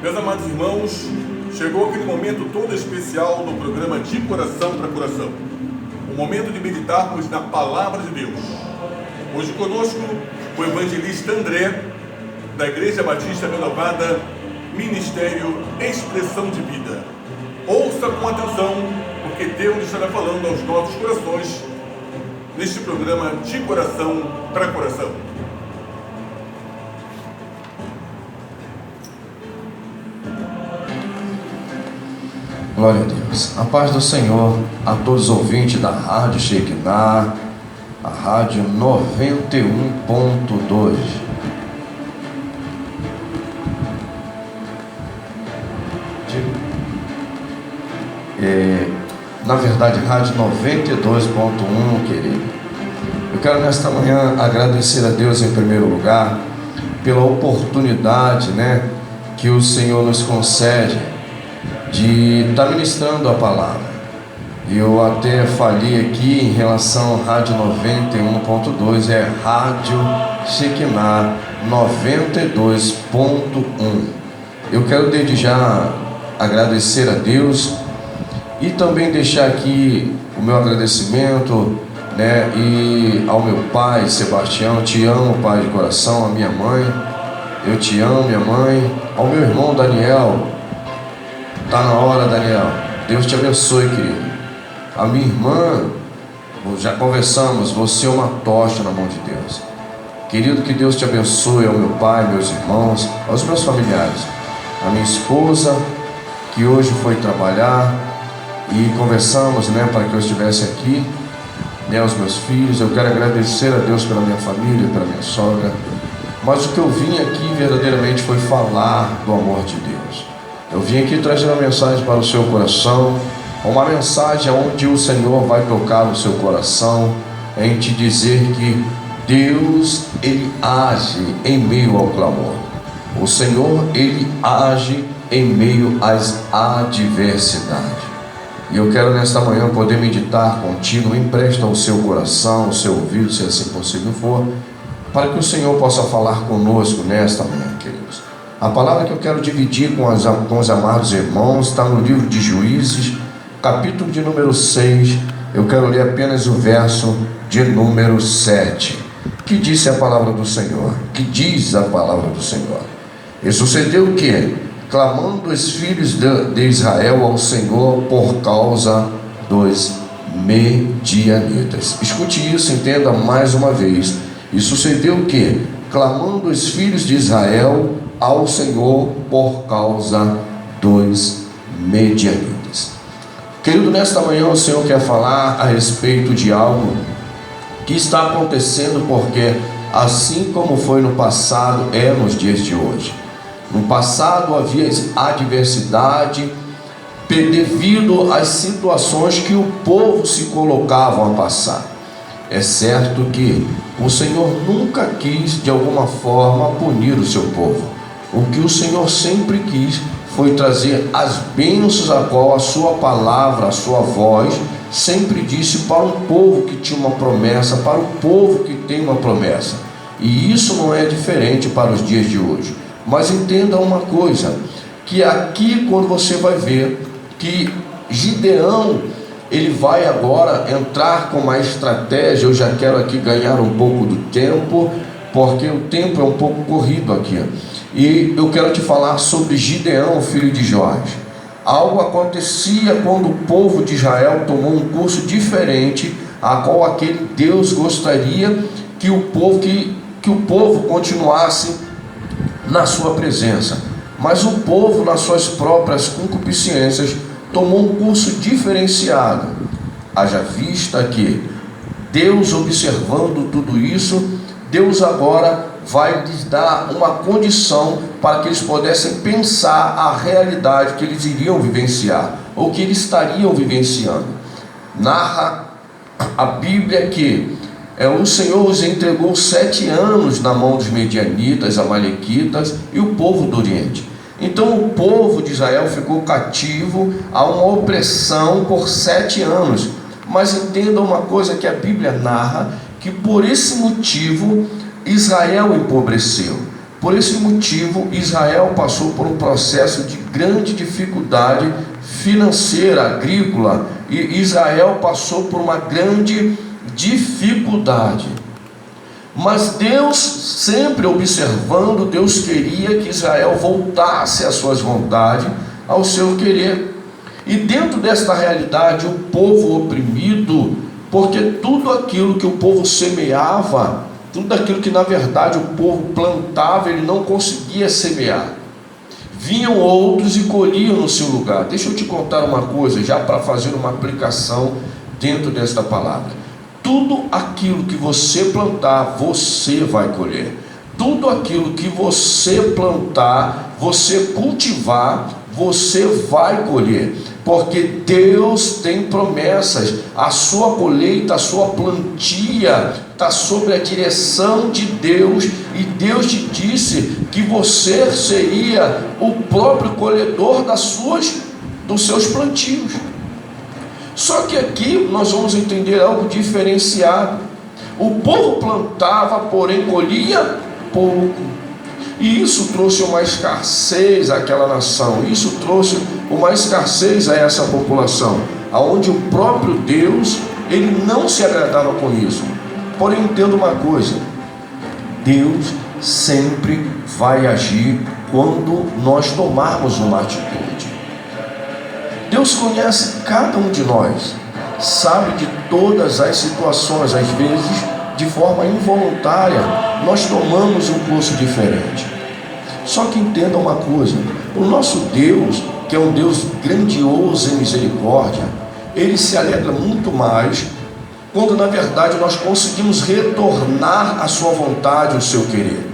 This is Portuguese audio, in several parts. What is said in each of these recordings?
Meus amados irmãos, chegou aquele momento todo especial do programa De Coração para Coração. O momento de meditarmos na Palavra de Deus. Hoje conosco o evangelista André, da Igreja Batista Renovada, Ministério Expressão de Vida. Ouça com atenção, porque Deus estará falando aos nossos corações neste programa De Coração para Coração. Glória a Deus. A paz do Senhor a todos os ouvintes da Rádio Shekinah, a Rádio 91.2. Na verdade, Rádio 92.1, querido. Eu quero nesta manhã agradecer a Deus em primeiro lugar pela oportunidade, que o Senhor nos concede de estar ministrando a palavra. Eu até falei aqui em relação à Rádio 91.2, é Rádio Shekinah 92.1. Eu quero desde já agradecer a Deus e também deixar aqui o meu agradecimento, e ao meu pai Sebastião. Te amo, pai de coração. A minha mãe, eu te amo, minha mãe. Ao meu irmão Daniel, tá na hora, Daniel. Deus te abençoe, querido. A minha irmã, já conversamos, você é uma tocha na mão de Deus. Querido, que Deus te abençoe. Ao meu pai, meus irmãos, aos meus familiares. A minha esposa, que hoje foi trabalhar, e conversamos, para que eu estivesse aqui. Aos meus filhos, eu quero agradecer a Deus pela minha família, pela minha sogra. Mas o que eu vim aqui verdadeiramente foi falar do amor de Deus. Eu vim aqui trazer uma mensagem para o seu coração, uma mensagem onde o Senhor vai tocar o seu coração, em te dizer que Deus, Ele age em meio ao clamor. O Senhor, Ele age em meio às adversidades. E eu quero nesta manhã poder meditar contigo. Empresta o seu coração, o seu ouvido, se assim possível for, para que o Senhor possa falar conosco nesta manhã, queridos. A palavra que eu quero dividir com os amados irmãos está no livro de Juízes, capítulo de número 6. Eu quero ler apenas o verso de número 7, que disse a palavra do Senhor, que diz a palavra do Senhor. E sucedeu que, clamando os filhos de Israel ao Senhor por causa dos medianitas. Escute isso, entenda mais uma vez. E sucedeu que, clamando os filhos de Israel ao Senhor por causa dos medianitas. Querido, nesta manhã o Senhor quer falar a respeito de algo que está acontecendo, porque assim como foi no passado, é nos dias de hoje. No passado havia adversidade devido às situações que o povo se colocava a passar. É certo que o Senhor nunca quis de alguma forma punir o seu povo. O que o Senhor sempre quis foi trazer as bênçãos a qual a sua palavra, a sua voz sempre disse para um povo que tinha uma promessa, para o povo que tem uma promessa. E isso não é diferente para os dias de hoje. Mas entenda uma coisa, que aqui quando você vai ver que Gideão, ele vai agora entrar com uma estratégia. Eu já quero aqui ganhar um pouco do tempo, porque o tempo é um pouco corrido aqui. E eu quero te falar sobre Gideão, filho de Jorge. Algo acontecia quando o povo de Israel tomou um curso diferente, a qual aquele Deus gostaria que o povo continuasse na sua presença. Mas o povo, nas suas próprias concupiscências, tomou um curso diferenciado. Haja vista que Deus, observando tudo isso, Deus agora vai lhes dar uma condição para que eles pudessem pensar a realidade que eles iriam vivenciar, ou que eles estariam vivenciando. Narra a Bíblia que o Senhor os entregou 7 anos na mão dos medianitas, amalequitas e o povo do Oriente. Então o povo de Israel ficou cativo a uma opressão por 7 anos. Mas entenda uma coisa que a Bíblia narra, que por esse motivo Israel empobreceu. Por esse motivo, Israel passou por um processo de grande dificuldade financeira, agrícola, e Israel passou por uma grande dificuldade. Mas Deus, sempre observando, Deus queria que Israel voltasse às suas vontades, ao seu querer. E dentro desta realidade, o povo oprimido, porque tudo aquilo que o povo semeava, tudo aquilo que na verdade o povo plantava, ele não conseguia semear. Vinham outros e colhiam no seu lugar. Deixa eu te contar uma coisa, já para fazer uma aplicação dentro desta palavra. Tudo aquilo que você plantar, você vai colher. Tudo aquilo que você plantar, você cultivar, você vai colher. Porque Deus tem promessas. A sua colheita, a sua plantia está sob a direção de Deus. E Deus te disse que você seria o próprio colhedor dos seus plantios. Só que aqui nós vamos entender algo diferenciado. O povo plantava, porém colhia pouco. E isso trouxe uma escassez àquela nação. Isso trouxe uma escassez a essa população, aonde o próprio Deus, ele não se agradava com isso. Porém, entenda uma coisa: Deus sempre vai agir quando nós tomarmos uma atitude. Deus conhece cada um de nós, sabe de todas as situações. Às vezes, de forma involuntária, nós tomamos um curso diferente. Só que entenda uma coisa: o nosso Deus, que é um Deus grandioso em misericórdia, ele se alegra muito mais quando na verdade nós conseguimos retornar à sua vontade, ao seu querer.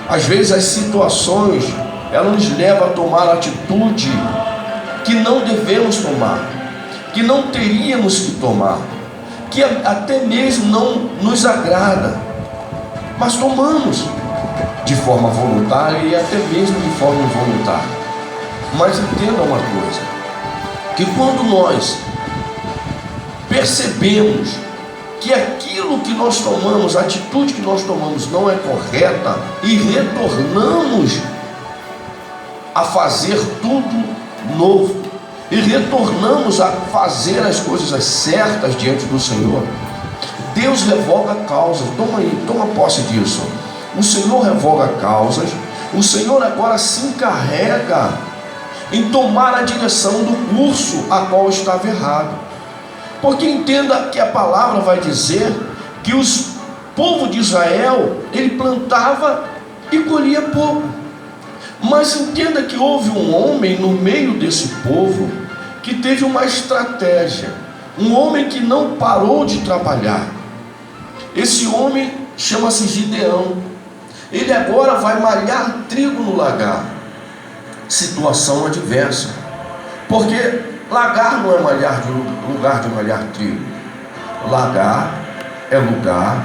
Às vezes as situações, elas nos levam a tomar atitude que não devemos tomar, que não teríamos que tomar, que até mesmo não nos agrada, mas tomamos de forma voluntária e até mesmo de forma involuntária. Mas entenda uma coisa, que quando nós percebemos que aquilo que nós tomamos, a atitude que nós tomamos não é correta, e retornamos a fazer tudo novo, e retornamos a fazer as coisas certas diante do Senhor, Deus revoga causas. Toma posse disso. O Senhor revoga causas. O Senhor agora se encarrega em tomar a direção do curso a qual estava errado. Porque entenda que a palavra vai dizer que o povo de Israel, ele plantava e colhia pouco. Mas entenda que houve um homem no meio desse povo que teve uma estratégia. Um homem que não parou de trabalhar. Esse homem chama-se Gideão. Ele agora vai malhar trigo no lagar. Situação adversa. Porque lagar não é lugar de malhar trigo. Lagar é lugar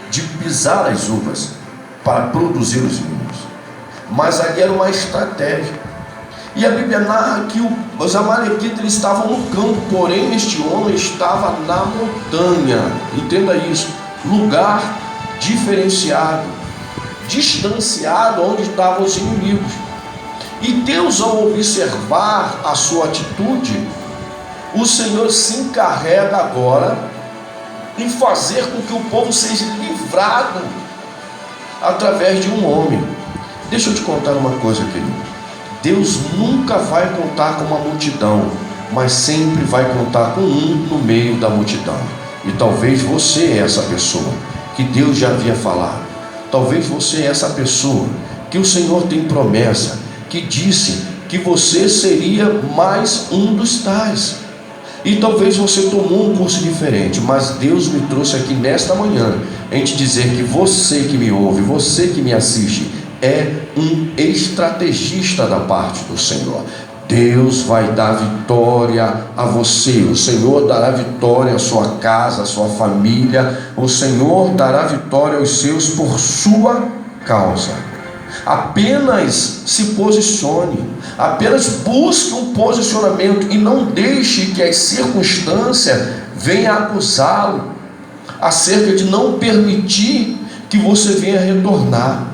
de pisar as uvas para produzir os vinhos. Mas ali era uma estratégia. E a Bíblia narra que os amalequitas, eles estavam no campo, porém este homem estava na montanha. Entenda isso. Lugar diferenciado, distanciado, onde estavam os inimigos. E Deus, ao observar a sua atitude, o Senhor se encarrega agora em fazer com que o povo seja livrado através de um homem. Deixa eu te contar uma coisa, querido. Deus nunca vai contar com uma multidão, mas sempre vai contar com um no meio da multidão. E talvez você é essa pessoa que Deus já havia falado. Talvez você é essa pessoa que o Senhor tem promessa, que disse que você seria mais um dos tais. E talvez você tomou um curso diferente, mas Deus me trouxe aqui nesta manhã em te dizer que você que me ouve, você que me assiste, é um estrategista da parte do Senhor. Deus vai dar vitória a você. O Senhor dará vitória à sua casa, à sua família. O Senhor dará vitória aos seus por sua causa. Apenas se posicione, apenas busque um posicionamento e não deixe que as circunstâncias venham acusá-lo acerca de não permitir que você venha retornar.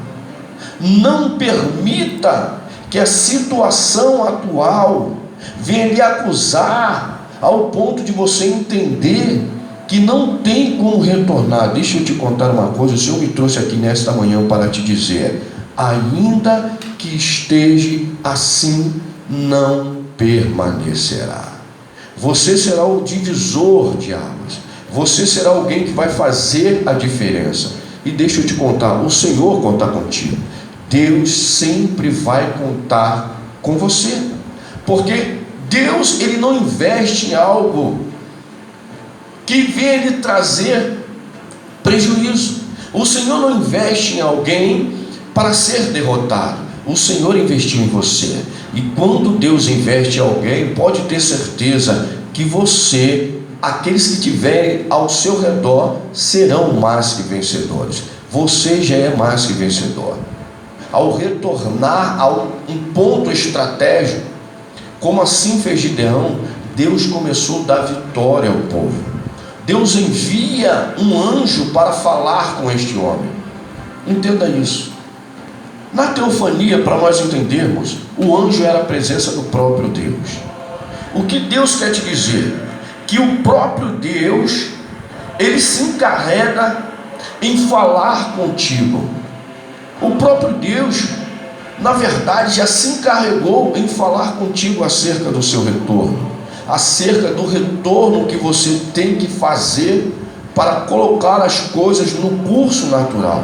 Não permita que a situação atual venha lhe acusar ao ponto de você entender que não tem como retornar. Deixa eu te contar uma coisa. O Senhor me trouxe aqui nesta manhã para te dizer: ainda que esteja assim, não permanecerá. Você será o divisor de águas. Você será alguém que vai fazer a diferença. E deixa eu te contar, o Senhor conta contigo. Deus sempre vai contar com você. Porque Deus, Ele não investe em algo que venha lhe trazer prejuízo. O Senhor não investe em alguém para ser derrotado. O Senhor investiu em você. E quando Deus investe em alguém, pode ter certeza que você, aqueles que estiverem ao seu redor, serão mais que vencedores. Você já é mais que vencedor. Ao retornar a um ponto estratégico, como assim fez Gideão, Deus começou a dar vitória ao povo. Deus envia um anjo para falar com este homem. Entenda isso. Na teofania, para nós entendermos, o anjo era a presença do próprio Deus. O que Deus quer te dizer? Que o próprio Deus, Ele se encarrega em falar contigo. O próprio Deus, na verdade, já se encarregou em falar contigo acerca do seu retorno, acerca do retorno que você tem que fazer para colocar as coisas no curso natural.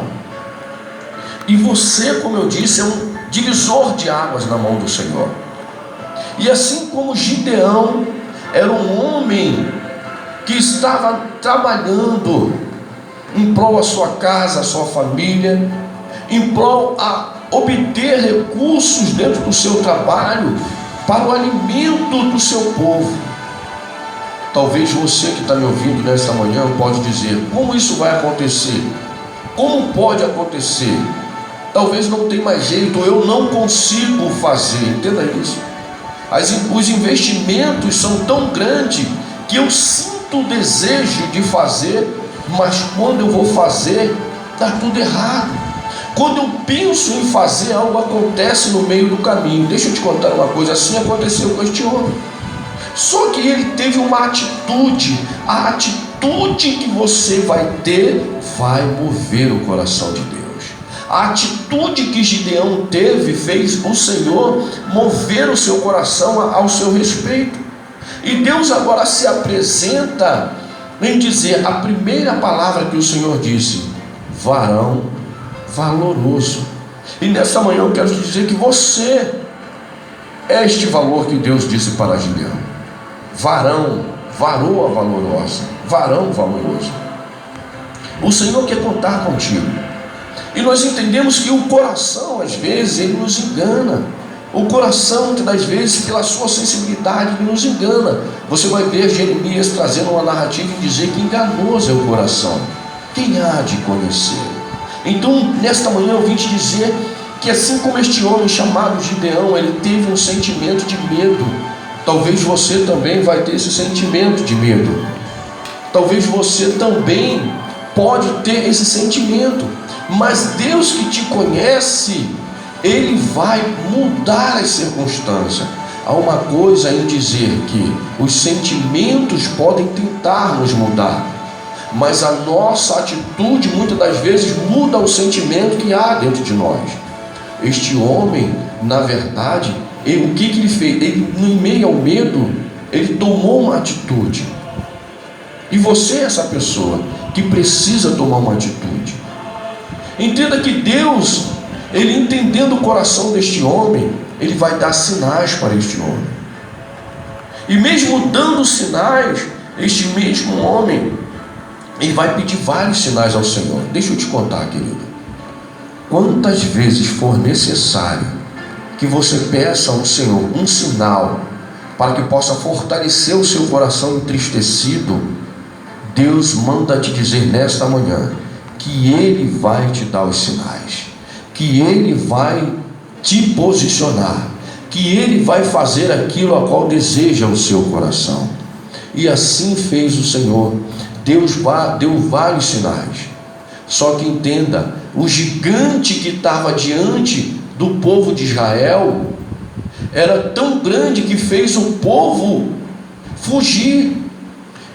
E você, como eu disse, é um divisor de águas na mão do Senhor. E assim como Gideão era um homem que estava trabalhando em prol da sua casa, a sua família, em prol a obter recursos dentro do seu trabalho para o alimento do seu povo. Talvez você que está me ouvindo nesta manhã pode dizer: como isso vai acontecer? Como pode acontecer? Talvez não tenha mais jeito, eu não consigo fazer. Entenda isso. Os investimentos são tão grandes que eu sinto o desejo de fazer, mas quando eu vou fazer, dá tudo errado. Quando eu penso em fazer, algo acontece no meio do caminho. Deixa eu te contar uma coisa, assim aconteceu com este homem. Só que ele teve uma atitude. A atitude que você vai ter vai mover o coração de Deus. A atitude que Gideão teve fez o Senhor mover o seu coração ao seu respeito. E Deus agora se apresenta em dizer a primeira palavra que o Senhor disse: varão valoroso. E nessa manhã eu quero te dizer que você é este valor que Deus disse para Gideão: varão, varoa valorosa, varão valoroso. O Senhor quer contar contigo. E nós entendemos que o coração, às vezes, ele nos engana. O coração, muitas das vezes, pela sua sensibilidade, ele nos engana. Você vai ver Jeremias trazendo uma narrativa e dizer que enganoso é o coração. Quem há de conhecer? Então, nesta manhã eu vim te dizer que assim como este homem chamado Gideão, ele teve um sentimento de medo. Talvez você também vai ter esse sentimento de medo. Talvez você também pode ter esse sentimento. Mas Deus que te conhece, Ele vai mudar as circunstâncias. Há uma coisa em dizer que os sentimentos podem tentar nos mudar, mas a nossa atitude muitas das vezes muda o sentimento que há dentro de nós. Este homem, na verdade, o que ele fez? Ele, em meio ao medo, ele tomou uma atitude. E você é essa pessoa que precisa tomar uma atitude. Entenda que Deus, Ele entendendo o coração deste homem, Ele vai dar sinais para este homem. E mesmo dando sinais, este mesmo homem, ele vai pedir vários sinais ao Senhor. Deixa eu te contar, querido. Quantas vezes for necessário que você peça ao Senhor um sinal para que possa fortalecer o seu coração entristecido, Deus manda te dizer nesta manhã que Ele vai te dar os sinais, que Ele vai te posicionar, que Ele vai fazer aquilo a qual deseja o seu coração. E assim fez o Senhor. Deus deu vários sinais. Só que entenda, o gigante que estava diante do povo de Israel era tão grande que fez o povo fugir,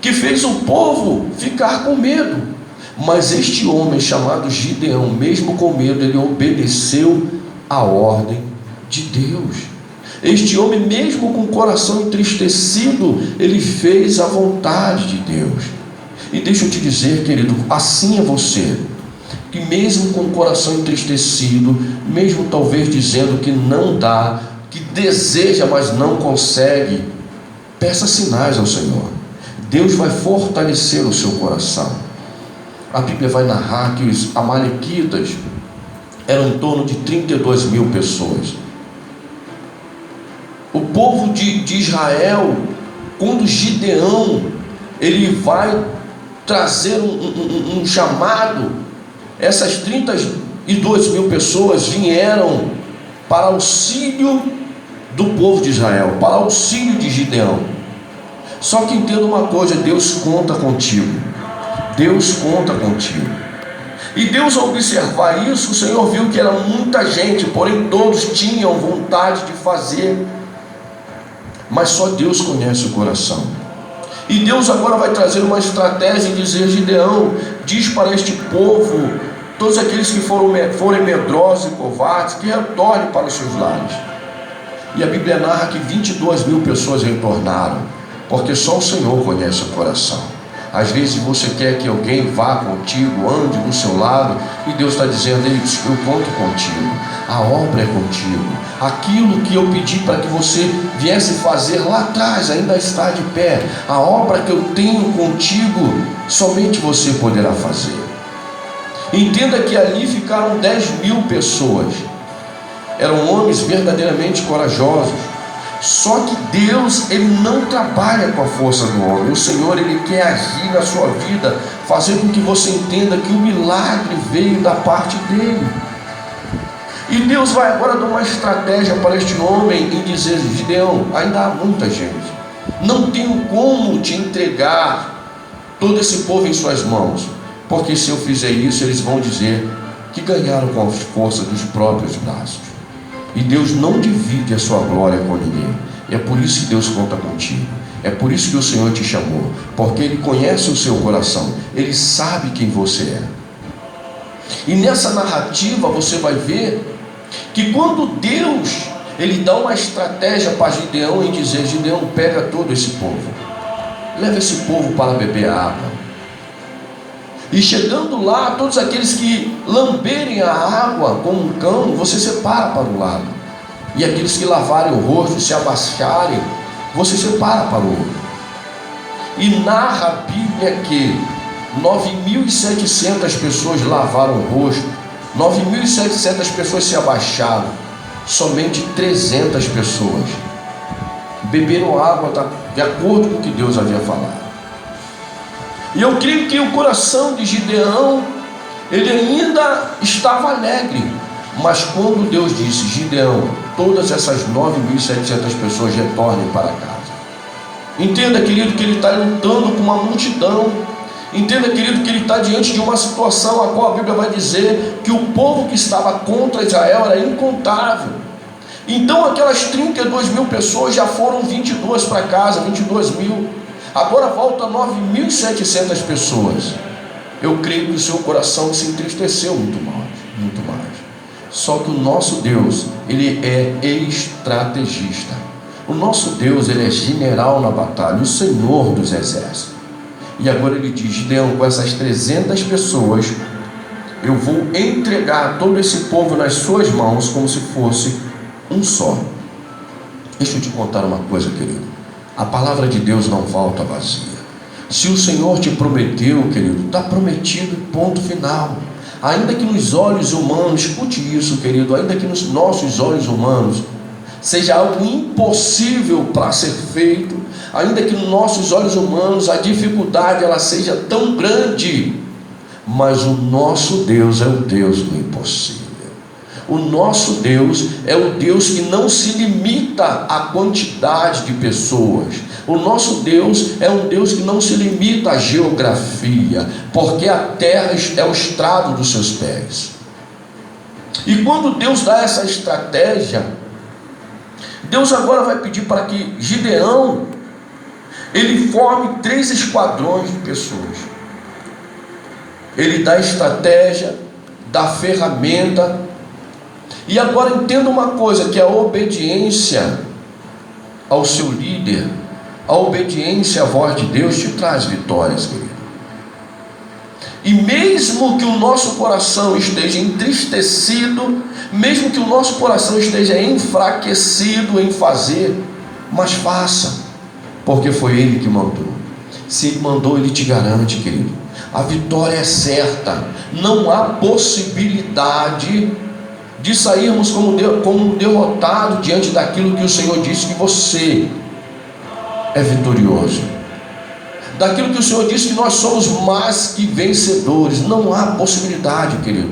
que fez o povo ficar com medo. Mas este homem chamado Gideão, mesmo com medo, ele obedeceu a ordem de Deus. Este homem, mesmo com o coração entristecido, ele fez a vontade de Deus. E deixa eu te dizer, querido, assim é você, que mesmo com o coração entristecido, mesmo talvez dizendo que não dá, que deseja, mas não consegue, peça sinais ao Senhor. Deus vai fortalecer o seu coração. A Bíblia vai narrar que os amalequitas eram em torno de 32 mil pessoas. O povo de Israel, quando Gideão ele vai trazer um chamado, essas 32 mil pessoas vieram para auxílio do povo de Israel, para auxílio de Gideão. Só que entenda uma coisa, Deus conta contigo. Deus conta contigo. E Deus, ao observar isso, o Senhor viu que era muita gente, porém todos tinham vontade de fazer, mas só Deus conhece o coração. E Deus agora vai trazer uma estratégia e dizer: Gideão, diz para este povo, todos aqueles que forem medrosos e covardes, que retornem para os seus lares. E a Bíblia narra que 22 mil pessoas retornaram, porque só o Senhor conhece o coração. Às vezes você quer que alguém vá contigo, ande do seu lado, e Deus está dizendo: eu conto contigo, a obra é contigo, aquilo que eu pedi para que você viesse fazer lá atrás ainda está de pé, a obra que eu tenho contigo, somente você poderá fazer. Entenda que ali ficaram 10 mil pessoas, eram homens verdadeiramente corajosos. Só que Deus, ele não trabalha com a força do homem. O Senhor, ele quer agir na sua vida, fazer com que você entenda que o milagre veio da parte dele. E Deus vai agora dar uma estratégia para este homem e dizer: Gideão, ainda há muita gente, não tenho como te entregar todo esse povo em suas mãos, porque se eu fizer isso, eles vão dizer que ganharam com a força dos próprios braços. E Deus não divide a sua glória com ninguém. É por isso que Deus conta contigo. É por isso que o Senhor te chamou, porque Ele conhece o seu coração, Ele sabe quem você é. E nessa narrativa você vai ver que quando Deus ele dá uma estratégia para Gideão e dizer: Gideão, pega todo esse povo, leva esse povo para beber água. E chegando lá, todos aqueles que lamberem a água como um cão, você separa para o lado. E aqueles que lavarem o rosto e se abaixarem, você separa para o outro. E narra a Bíblia que 9.700 pessoas lavaram o rosto, 9.700 pessoas se abaixaram, somente 300 pessoas beberam água de acordo com o que Deus havia falado. E eu creio que o coração de Gideão, ele ainda estava alegre, mas quando Deus disse: Gideão, todas essas 9.700 pessoas retornem para casa. Entenda, querido, que ele está lutando com uma multidão. Entenda, querido, que ele está diante de uma situação a qual a Bíblia vai dizer que o povo que estava contra Israel era incontável. Então aquelas 32 mil pessoas já foram 22 para casa, 22 mil. Agora volta 9.700 pessoas. Eu creio que o seu coração se entristeceu muito mais. Só que o nosso Deus, ele é estrategista. O nosso Deus, ele é general na batalha, o Senhor dos exércitos. E agora ele diz: Gideão, com essas 300 pessoas, eu vou entregar todo esse povo nas suas mãos como se fosse um só. Deixa eu te contar uma coisa, querido. A palavra de Deus não volta vazia. Se o Senhor te prometeu, querido, está prometido, ponto final. Ainda que nos olhos humanos, escute isso, querido, ainda que nos nossos olhos humanos seja algo impossível para ser feito, ainda que nos nossos olhos humanos a dificuldade ela seja tão grande, mas o nosso Deus é o Deus do impossível. O nosso Deus é o Deus que não se limita à quantidade de pessoas. O nosso Deus é um Deus que não se limita à geografia, porque a terra é o estrado dos seus pés. E quando Deus dá essa estratégia, Deus agora vai pedir para que Gideão, ele forme 3 esquadrões de pessoas. Ele dá estratégia, dá ferramenta. E agora entenda uma coisa, que a obediência ao seu líder, a obediência à voz de Deus te traz vitórias, querido. E mesmo que o nosso coração esteja entristecido, mesmo que o nosso coração esteja enfraquecido em fazer, mas faça, porque foi Ele que mandou. Se Ele mandou, Ele te garante, querido. A vitória é certa. Não há possibilidade de sairmos como um derrotado diante daquilo que o Senhor disse que você é vitorioso, daquilo que o Senhor disse que nós somos mais que vencedores. Não há possibilidade, querido.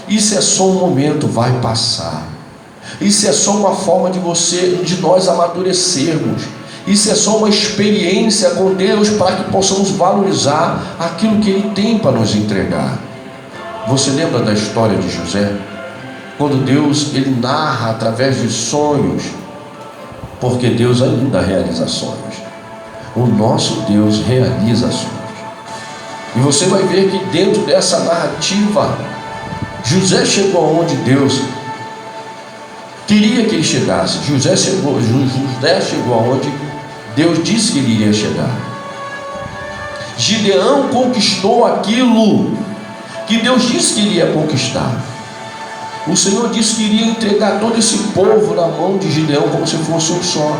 Isso é só um momento, vai passar. Isso é só uma forma de nós amadurecermos. Isso é só uma experiência com Deus para que possamos valorizar aquilo que Ele tem para nos entregar. Você lembra da história de José? Quando Deus, Ele narra através de sonhos, porque Deus ainda realiza sonhos. O nosso Deus realiza sonhos. E você vai ver que dentro dessa narrativa, José chegou aonde Deus queria que ele chegasse. José chegou aonde Deus disse que ele iria chegar. Gideão conquistou aquilo que Deus disse que iria conquistar. O Senhor disse que iria entregar todo esse povo na mão de Gideão como se fosse um só.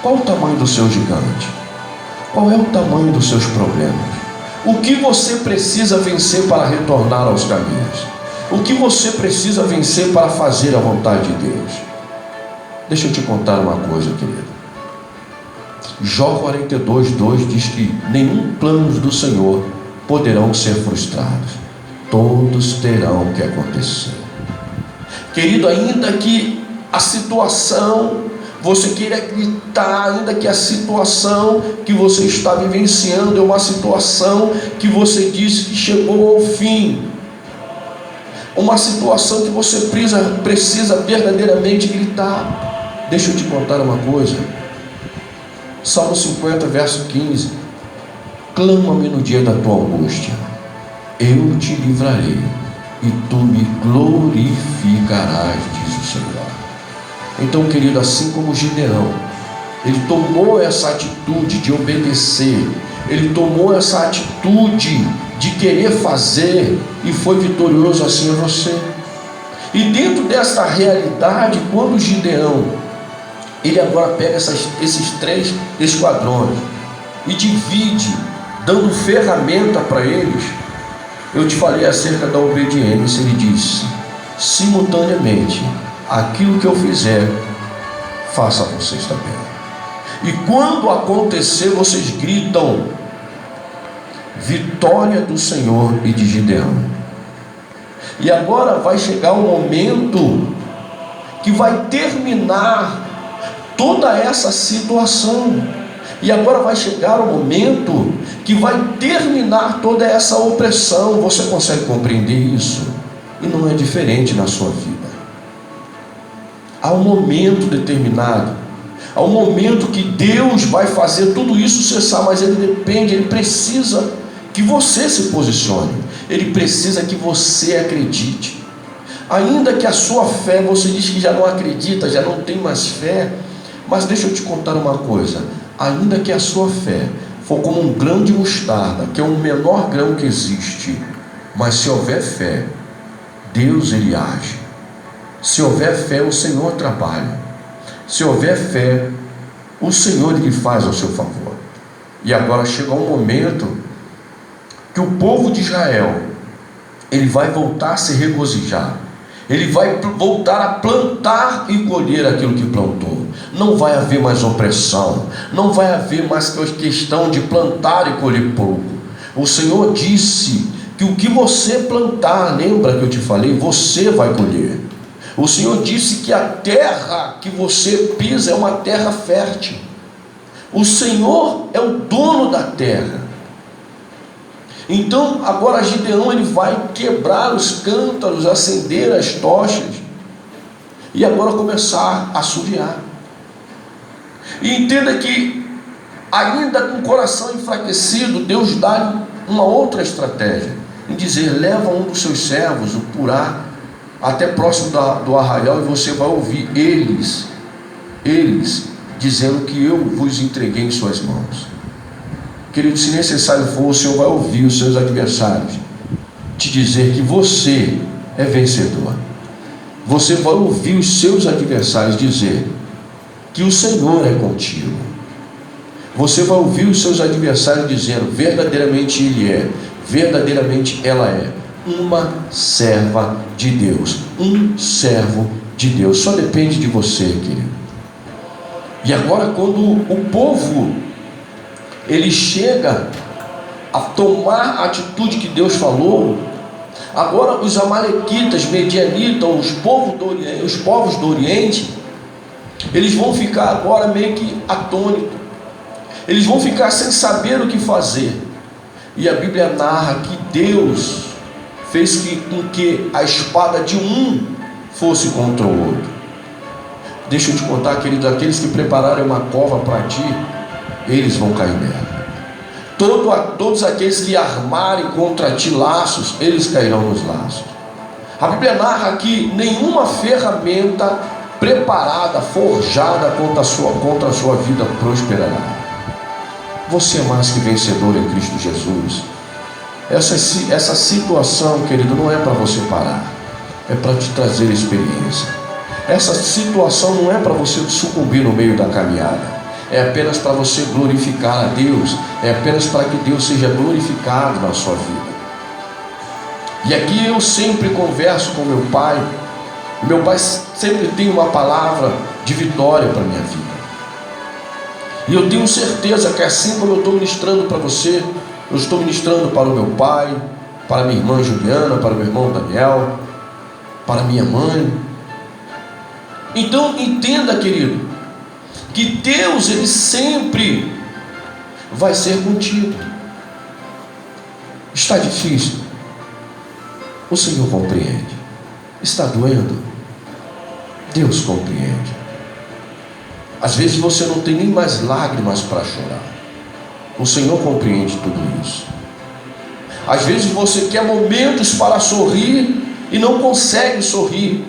Qual o tamanho do seu gigante? Qual é o tamanho dos seus problemas? O que você precisa vencer para retornar aos caminhos? O que você precisa vencer para fazer a vontade de Deus? Deixa eu te contar uma coisa, querido. Jó 42:2 diz que nenhum plano do Senhor poderão ser frustrados. Todos terão que acontecer. Querido, ainda que a situação, você queira gritar, ainda que a situação que você está vivenciando é uma situação que você disse que chegou ao fim, uma situação que você precisa verdadeiramente gritar. Deixa eu te contar uma coisa. Salmo 50, verso 15: clama-me no dia da tua angústia, eu te livrarei e tu me glorificarás, diz o Senhor. Então, querido, assim como Gideão, ele tomou essa atitude de obedecer, ele tomou essa atitude de querer fazer, e foi vitorioso, assim é você. E dentro dessa realidade, quando Gideão, ele agora pega esses 3 esquadrões e divide, dando ferramenta para eles. Eu te falei acerca da obediência. Ele disse: simultaneamente, aquilo que eu fizer, faça vocês também. E quando acontecer, vocês gritam: vitória do Senhor e de Gideão. E agora vai chegar um momento que vai terminar toda essa situação. E agora vai chegar o momento que vai terminar toda essa opressão. Você consegue compreender isso? E não é diferente na sua vida. Há um momento determinado, há um momento que Deus vai fazer tudo isso cessar, mas Ele precisa que você se posicione, Ele precisa que você acredite. Ainda que a sua fé, você diz que já não acredita, já não tem mais fé, mas deixa eu te contar uma coisa: ainda que a sua fé for como um grão de mostarda, que é o menor grão que existe, mas se houver fé, Deus, Ele age. Se houver fé, o Senhor trabalha. Se houver fé, o Senhor, Ele faz ao seu favor. E agora chega um momento que o povo de Israel, ele vai voltar a se regozijar, ele vai voltar a plantar e colher aquilo que plantou. Não vai haver mais opressão, não vai haver mais questão de plantar e colher pouco. O Senhor disse que o que você plantar, lembra que eu te falei, você vai colher. O Senhor disse que a terra que você pisa é uma terra fértil. O Senhor é o dono da terra. Então agora Gideão ele vai quebrar os cântaros, acender as tochas e agora começar a assoviar. E entenda que ainda com o coração enfraquecido, Deus dá uma outra estratégia, em dizer: leva um dos seus servos, o Purá, até próximo do arraial, e você vai ouvir eles dizendo que eu vos entreguei em suas mãos. Querido, se necessário for, o Senhor vai ouvir os seus adversários te dizer que você é vencedor. Você vai ouvir os seus adversários dizer que o Senhor é contigo. Você vai ouvir os seus adversários dizendo: verdadeiramente ele é, verdadeiramente ela é uma serva de Deus, um servo de Deus. Só depende de você, querido. E agora, quando o povo ele chega a tomar a atitude que Deus falou, agora os amalequitas, medianitas, os povos do Oriente, eles vão ficar agora meio que atônitos. Eles vão ficar sem saber o que fazer. E a Bíblia narra que Deus fez com que a espada de um fosse contra o outro. Deixa eu te contar, querido, aqueles que prepararem uma cova para ti, eles vão cair nela. Todos aqueles que armarem contra ti laços, eles cairão nos laços. A Bíblia narra que nenhuma ferramenta preparada, forjada contra a sua vida prosperará. Você é mais que vencedor em Cristo Jesus. Essa situação, querido, não é para você parar, é para te trazer experiência. Essa situação não é para você sucumbir no meio da caminhada, é apenas para você glorificar a Deus, é apenas para que Deus seja glorificado na sua vida. E aqui eu sempre converso com meu pai. Meu pai sempre tem uma palavra de vitória para a minha vida. E eu tenho certeza que assim como eu estou ministrando para você, eu estou ministrando para o meu pai, para minha irmã Juliana, para meu irmão Daniel, para minha mãe. Então entenda, querido, que Deus ele sempre vai ser contigo. Está difícil? O Senhor compreende. Está doendo? Deus compreende. Às vezes você não tem nem mais lágrimas para chorar. O Senhor compreende tudo isso. Às vezes você quer momentos para sorrir e não consegue sorrir.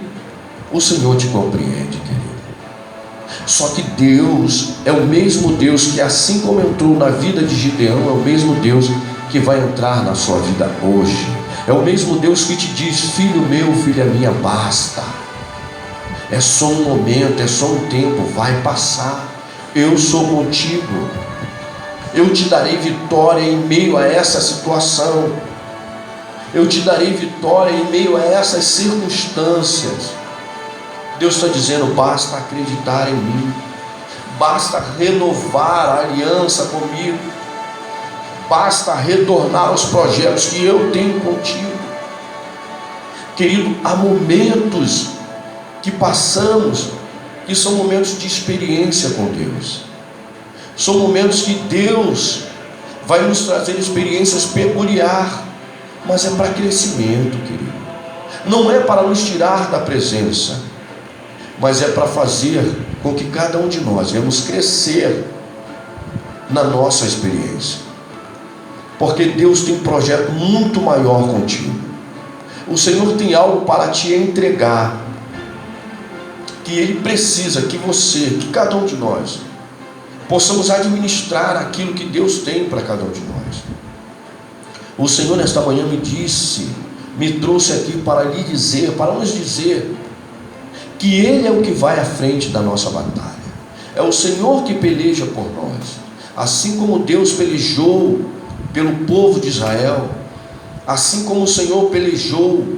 O Senhor te compreende, querido. Só que Deus é o mesmo Deus que, assim como entrou na vida de Gideão, é o mesmo Deus que vai entrar na sua vida hoje. É o mesmo Deus que te diz: filho meu, filha minha, basta. É só um momento, é só um tempo, vai passar. Eu sou contigo. Eu te darei vitória em meio a essa situação. Eu te darei vitória em meio a essas circunstâncias. Deus está dizendo: basta acreditar em mim, basta renovar a aliança comigo, basta retornar aos projetos que eu tenho contigo. Querido, há momentos que passamos que são momentos de experiência com Deus. São momentos que Deus vai nos trazer experiências peculiares, mas é para crescimento, querido. Não é para nos tirar da presença, mas é para fazer com que cada um de nós venhamos crescer na nossa experiência. Porque Deus tem um projeto muito maior contigo. O Senhor tem algo para te entregar, que Ele precisa que você, que cada um de nós, possamos administrar aquilo que Deus tem para cada um de nós. O Senhor nesta manhã me trouxe aqui para lhe dizer, para nos dizer, que Ele é o que vai à frente da nossa batalha. É o Senhor que peleja por nós. Assim como Deus pelejou pelo povo de Israel, assim como o Senhor pelejou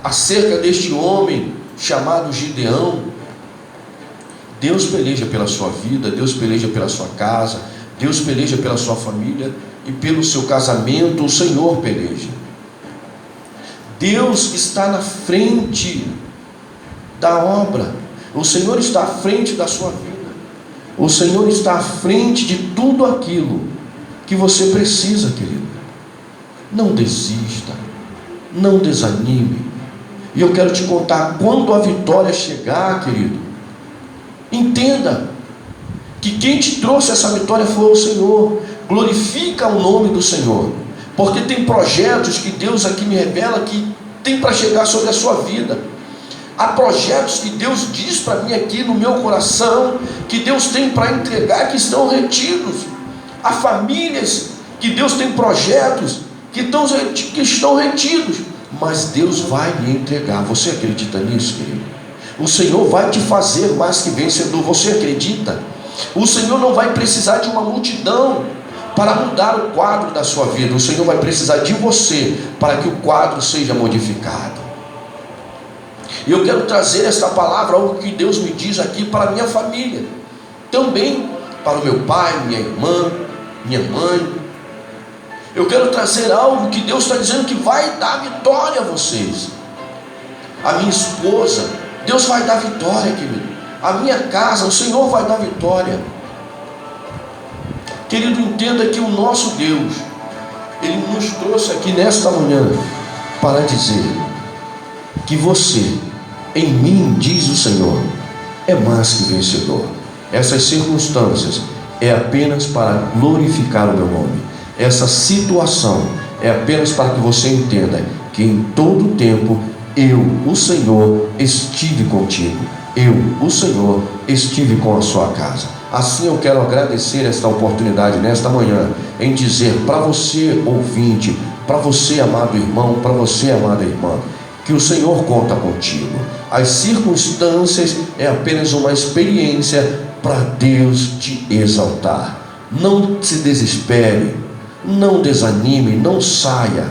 acerca deste homem chamado Gideão, Deus peleja pela sua vida, Deus peleja pela sua casa, Deus peleja pela sua família e pelo seu casamento. O Senhor peleja. Deus está na frente da obra. O Senhor está à frente da sua vida. O Senhor está à frente de tudo aquilo que você precisa, querido. Não desista, não desanime. E eu quero te contar, quando a vitória chegar, querido, entenda que quem te trouxe essa vitória foi o Senhor. Glorifica o nome do Senhor, porque tem projetos que Deus aqui me revela que tem para chegar sobre a sua vida. Há projetos que Deus diz para mim aqui no meu coração, que Deus tem para entregar, que estão retidos. Há famílias que Deus tem projetos que estão retidos, mas Deus vai lhe entregar. Você acredita nisso, querido? O Senhor vai te fazer mais que vencedor. Você acredita? O Senhor não vai precisar de uma multidão para mudar o quadro da sua vida. O Senhor vai precisar de você para que o quadro seja modificado. E eu quero trazer esta palavra, algo que Deus me diz aqui para a minha família, também para o meu pai, minha irmã, minha mãe. Eu quero trazer algo que Deus está dizendo que vai dar vitória a vocês. A minha esposa, Deus vai dar vitória, querido. A minha casa, o Senhor vai dar vitória. Querido, entenda que o nosso Deus, Ele nos trouxe aqui nesta manhã para dizer que você, em mim, diz o Senhor, é mais que vencedor. Essas circunstâncias é apenas para glorificar o meu nome. Essa situação é apenas para que você entenda que em todo tempo eu, o Senhor, estive contigo. Eu, o Senhor, estive com a sua casa. Assim eu quero agradecer esta oportunidade nesta manhã, em dizer para você, ouvinte, para você, amado irmão, para você, amada irmã, que o Senhor conta contigo. As circunstâncias é apenas uma experiência para Deus te exaltar. Não se desespere, não desanime, não saia,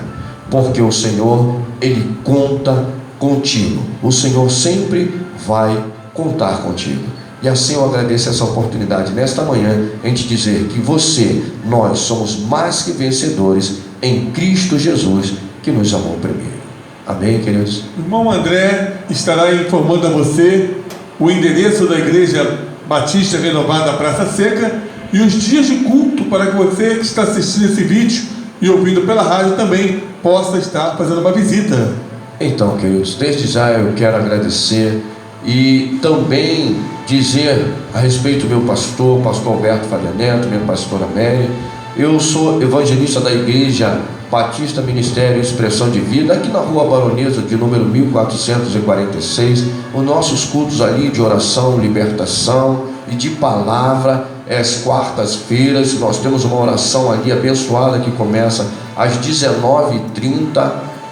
porque o Senhor, Ele conta contigo. O Senhor sempre vai contar contigo. E assim eu agradeço essa oportunidade nesta manhã, em te dizer que você, nós somos mais que vencedores em Cristo Jesus, que nos amou primeiro. Amém, queridos? O irmão André estará informando a você o endereço da Igreja Batista Renovada Praça Seca e os dias de culto, para que você que está assistindo esse vídeo e ouvindo pela rádio também possa estar fazendo uma visita. Então, queridos, desde já eu quero agradecer e também dizer a respeito do meu pastor Alberto Faria Neto, minha pastora Amélia. Eu sou evangelista da Igreja Batista Ministério Expressão de Vida, aqui na Rua Baronesa, de número 1446. Os nossos cultos ali de oração, libertação e de palavra, às quartas-feiras, nós temos uma oração ali abençoada que começa às 19h30,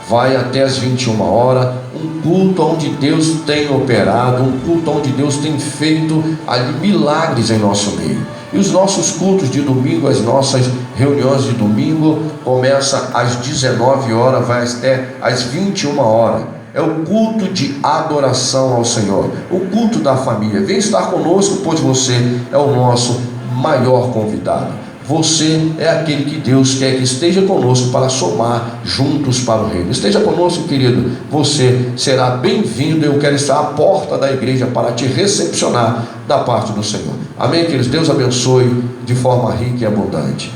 vai até às 21 horas, um culto onde Deus tem operado, um culto onde Deus tem feito ali milagres em nosso meio. E os nossos cultos de domingo, as nossas reuniões de domingo, começa às 19 horas, vai até às 21 horas. É o culto de adoração ao Senhor, o culto da família. Vem estar conosco, pois você é o nosso maior convidado. Você é aquele que Deus quer que esteja conosco para somar juntos para o reino. Esteja conosco, querido. Você será bem-vindo. Eu quero estar à porta da igreja para te recepcionar da parte do Senhor. Amém, queridos? Deus abençoe de forma rica e abundante.